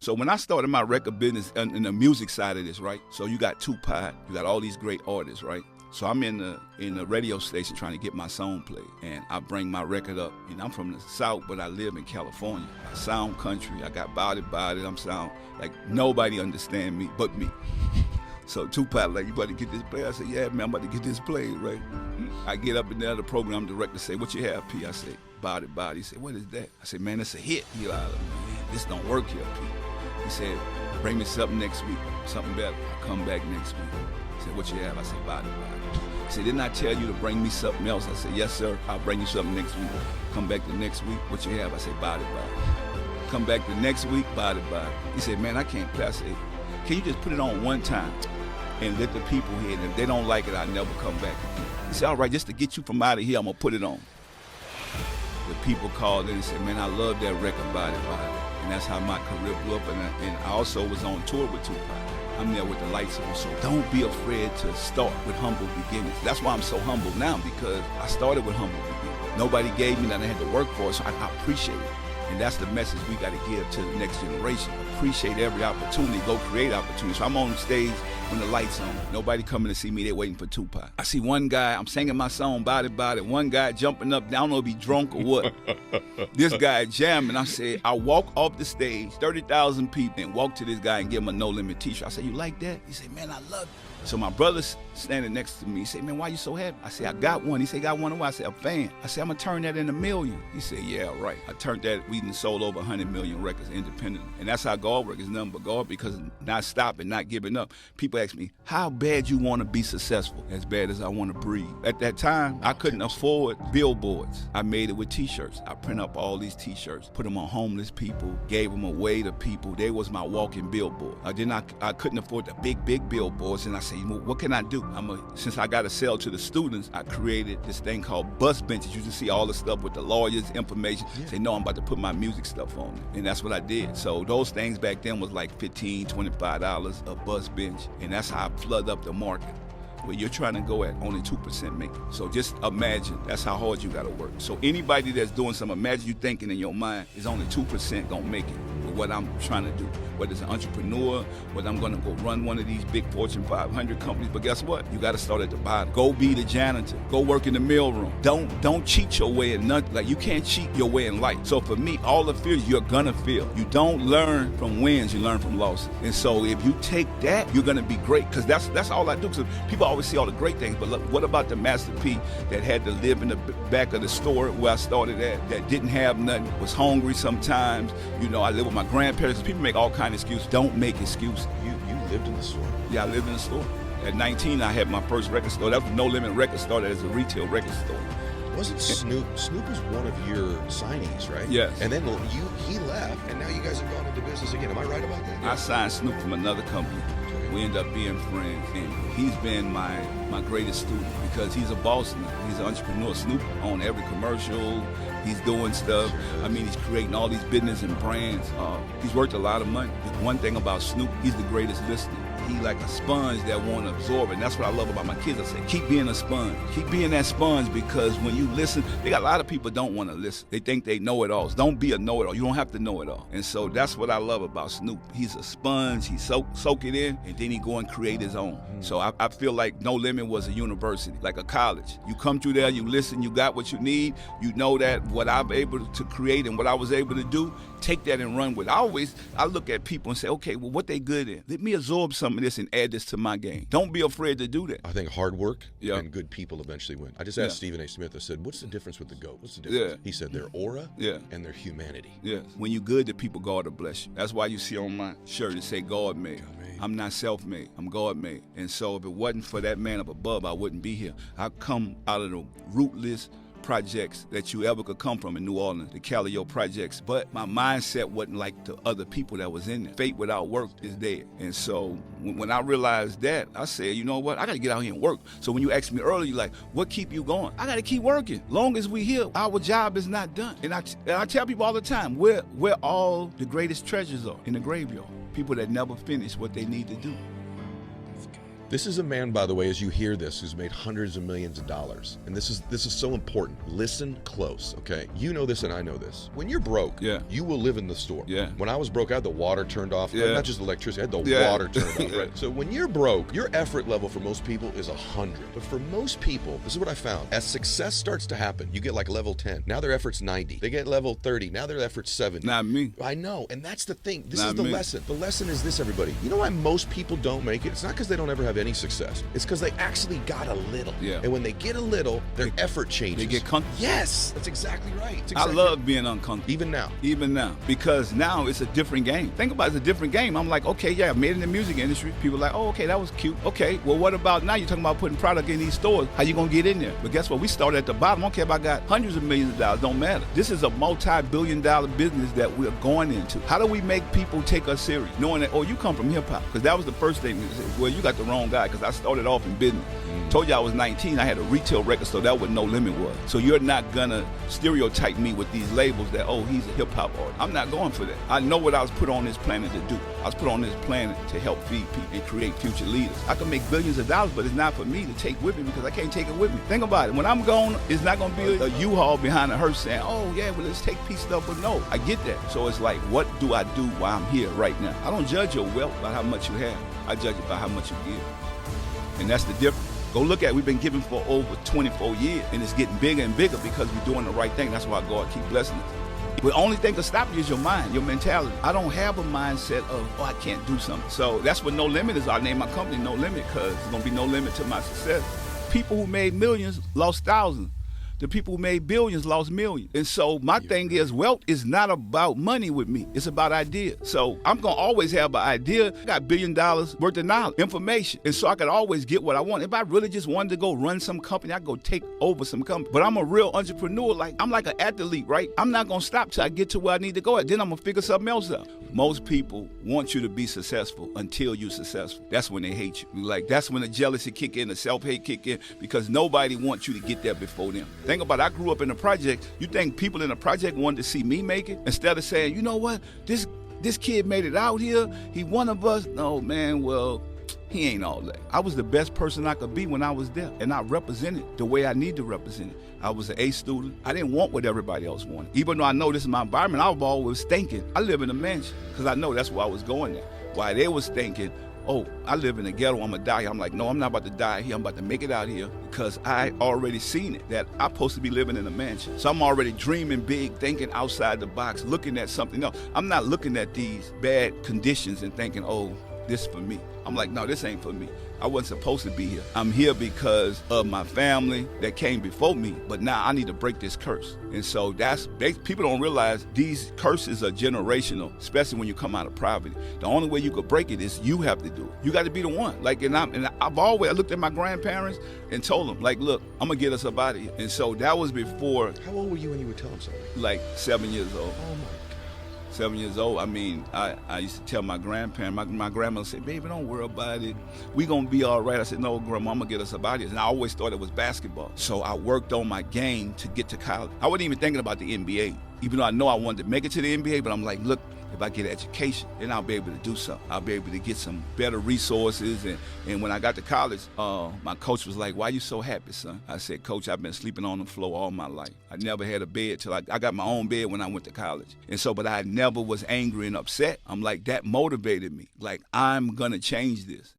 So when I started my record business in the music side of this, right? So you got Tupac, you got all these great artists, right? So I'm in the radio station trying to get my song played, and I bring my record up. And I'm from the South, but I live in California. I sound country. I got body. I'm sound like nobody understand me but me. So Tupac like, you about to get this played? I said, yeah, man, I'm about to get this played, right? I get up in there, the program director say, what you have, P? I say, body. He said, what is that? I said, man, it's a hit. He like, man, this don't work here, P. He said, bring me something next week, something better. I come back next week. He said, what you have? I said, body. He said, didn't I tell you to bring me something else? I said, yes, sir. I'll bring you something next week. Come back the next week. What you have? I said, body. Come back the next week, body. He said, man, I can't play. I said, can you just put it on one time and let the people hear it? If they don't like it, I'll never come back again. He said, all right, just to get you from out of here, I'm going to put it on. The people called in and said, man, I love that record, body. And that's how my career blew up. And I also was on tour with Tupac. I'm there with the lights on, so don't be afraid to start with humble beginnings. That's why I'm so humble now, because I started with humble beginnings. Nobody gave me that I had to work for, so I appreciate it. And that's the message we got to give to the next generation. Appreciate every opportunity, go create opportunities. So I'm on stage when the lights on. Nobody coming to see me, they waiting for Tupac. I see one guy, I'm singing my song, body. One guy jumping up, I don't know if he drunk or what. This guy jamming. I said, I walk off the stage, 30,000 people, and walk to this guy and give him a No Limit t-shirt. I said, you like that? He said, man, I love it. So my brother's standing next to me. He said, man, why you so happy? I said, I got one. He said, got one of what? I said, a fan. I said, I'm going to turn that into $1 million. He said, yeah, right. I turned that, we done sold over 100 million records independently. And that's how God works. It's nothing but God, because not stopping, not giving up. People ask me, how bad you want to be successful? As bad as I want to breathe. At that time, I couldn't afford billboards. I made it with t-shirts. I print up all these t-shirts, put them on homeless people, gave them away to people. They was my walking billboard. I couldn't afford the big billboards. And I said, well, what can I do? Since I got to sell to the students, I created this thing called bus benches. You can see all the stuff with the lawyers' information. Yeah. Say, no, I'm about to put my music stuff on it. And that's what I did. So those things back then was like $15, $25 a bus bench. And that's how I flood up the market. Where you're trying to go at, only 2% make it. So just imagine, that's how hard you gotta work. So anybody that's doing something, imagine you thinking in your mind, is only 2% gonna make it with what I'm trying to do. Whether it's an entrepreneur, whether I'm gonna go run one of these big Fortune 500 companies, but guess what? You gotta start at the bottom. Go be the janitor, go work in the mailroom. Don't cheat your way in nothing. Like, you can't cheat your way in life. So for me, all the fears you're gonna feel. You don't learn from wins, you learn from losses. And so if you take that, you're gonna be great, because that's all I do. Because people always see all the great things, but look, what about the Master P that had to live in the back of the store where I started at, that didn't have nothing, was hungry sometimes? You know, I lived with my grandparents. People make all kinds of excuses. Don't make excuses. You lived in the store? Yeah, I lived in the store. At 19, I had my first record store. That was No Limit Record, started as a retail record store. Wasn't Snoop? Snoop was one of your signees, right? Yes. And then he left, and now you guys have gone into business again. Am I right about that? I signed Snoop from another company. We end up being friends, and he's been my greatest student, because he's a boss now. He's an entrepreneur. Snoop on every commercial. He's doing stuff. I mean, he's creating all these business and brands. He's worth a lot of money. The one thing about Snoop, he's the greatest listener. He like a sponge that won't absorb it. And that's what I love about my kids. I say, keep being a sponge. Keep being that sponge, because when you listen, they got a lot of people don't want to listen. They think they know it all. Don't be a know-it-all. You don't have to know it all. And so that's what I love about Snoop. He's a sponge. He soak it in, and then he go and create his own. So I feel like No Limit was a university, like a college. You come through there, you listen, you got what you need. You know that what I'm able to create and what I was able to do, take that and run with it. I look at people and say, okay, well, what they good in? Let me absorb some of this and add this to my game. Don't be afraid to do that. I think hard work and good people eventually win. I just asked Stephen A. Smith, I said, what's the difference with the GOAT? What's the difference? Yeah. He said their aura and their humanity. Yeah. When you're good, the people, God will bless you. That's why you see on my shirt it say God made. I'm not self-made, I'm God-made. And so if it wasn't for that man up above, I wouldn't be here. I come out of the rootless projects that you ever could come from in New Orleans, the Calio projects. But my mindset wasn't like the other people that was in there. Faith without work is dead. And so when I realized that, I said, you know what, I gotta get out here and work. So when you asked me earlier, like, what keep you going? I gotta keep working. Long as we here, our job is not done. And I tell people all the time, where all the greatest treasures are, in the graveyard. People that never finish what they need to do. This is a man, by the way, as you hear this, who's made hundreds of millions of dollars. And this is so important. Listen close, okay? You know this and I know this. When you're broke, you will live in the store. When I was broke, I had the water turned off. Not just electricity, I had the water turned off. Right? So when you're broke, your effort level for most people is 100. But for most people, this is what I found. As success starts to happen, you get like level 10. Now their effort's 90. They get level 30. Now their effort's 70. Not me. I know. And that's the thing. This is the lesson. The lesson is this, everybody. You know why most people don't make it? It's not because they don't ever have any success. It's because they actually got a little. And when they get a little, their effort changes. They get comfortable. Yes, that's exactly right. I love being uncomfortable. Even now. Even now. Because now it's a different game. Think about it, it's a different game. I'm like, okay, yeah, I made it in the music industry. People are like, oh, okay, that was cute. Okay, well, what about now? You're talking about putting product in these stores. How you going to get in there? But guess what? We started at the bottom. I don't care if I got hundreds of millions of dollars. Don't matter. This is a multi-billion-dollar business that we're going into. How do we make people take us serious? Knowing that, oh, you come from hip-hop. Because that was the first thing. Well, you got the wrong guy because I started off in business. Told you I was 19. I had a retail record store. That what No Limit was. So you're not going to stereotype me with these labels that, oh, he's a hip-hop artist. I'm not going for that. I know what I was put on this planet to do. I was put on this planet to help feed people and create future leaders. I can make billions of dollars, but it's not for me to take with me because I can't take it with me. Think about it. When I'm gone, it's not going to be a U-Haul behind a hearse saying, oh, yeah, well, let's take pieces up. But no, I get that. So it's like, what do I do while I'm here right now? I don't judge your wealth by how much you have. I judge it by how much you give. And that's the difference. Go look at it. We've been giving for over 24 years, and it's getting bigger and bigger because we're doing the right thing. That's why God keep blessing us. The only thing that stop you is your mind, your mentality. I don't have a mindset of, oh, I can't do something. So that's what No Limit is. I named my company No Limit because there's going to be no limit to my success. People who made millions lost thousands. The people who made billions lost millions. And so my thing is, wealth is not about money with me. It's about ideas. So I'm going to always have an idea. I got $1 billion worth of knowledge, information. And so I could always get what I want. If I really just wanted to go run some company, I'd go take over some company. But I'm a real entrepreneur. I'm like an athlete, right? I'm not going to stop till I get to where I need to go. Then I'm going to figure something else out. Most people want you to be successful until you're successful. That's when they hate you. That's when the jealousy kick in, the self-hate kick in, because nobody wants you to get there before them. Think about it. I grew up in a project. You think people in the project wanted to see me make it? Instead of saying, you know what, this kid made it out here. He one of us. No, man, well, he ain't all that. I was the best person I could be when I was there, and I represented the way I need to represent it. I was an A student. I didn't want what everybody else wanted. Even though I know this is my environment, I was always thinking, I live in a mansion, because I know that's where I was going there. While they was thinking, oh, I live in the ghetto, I'm going to die here. I'm like, no, I'm not about to die here. I'm about to make it out here because I already seen it, that I'm supposed to be living in a mansion. So I'm already dreaming big, thinking outside the box, looking at something else. I'm not looking at these bad conditions and thinking, oh, this is for me. I'm like, no, this ain't for me. I wasn't supposed to be here. I'm here because of my family that came before me, but now I need to break this curse. And so people don't realize these curses are generational, especially when you come out of poverty. The only way you could break it is you have to do it. You got to be the one. I looked at my grandparents and told them, look, I'm going to get us up out of here. And so that was before. How old were you when you would tell them something? 7 years old. Oh, my God. 7 years old. I mean, I used to tell my grandparents, my grandmother said, baby, don't worry about it. We gonna be all right. I said, no, grandma, I'm gonna get us up out of here. And I always thought it was basketball. So I worked on my game to get to college. I wasn't even thinking about the NBA, even though I know I wanted to make it to the NBA, but I'm like, look, if I get an education, then I'll be able to do something. I'll be able to get some better resources. And when I got to college, my coach was like, why you so happy, son? I said, Coach, I've been sleeping on the floor all my life. I never had a bed till I got my own bed when I went to college. And so, but I never was angry and upset. I'm like, that motivated me. I'm going to change this.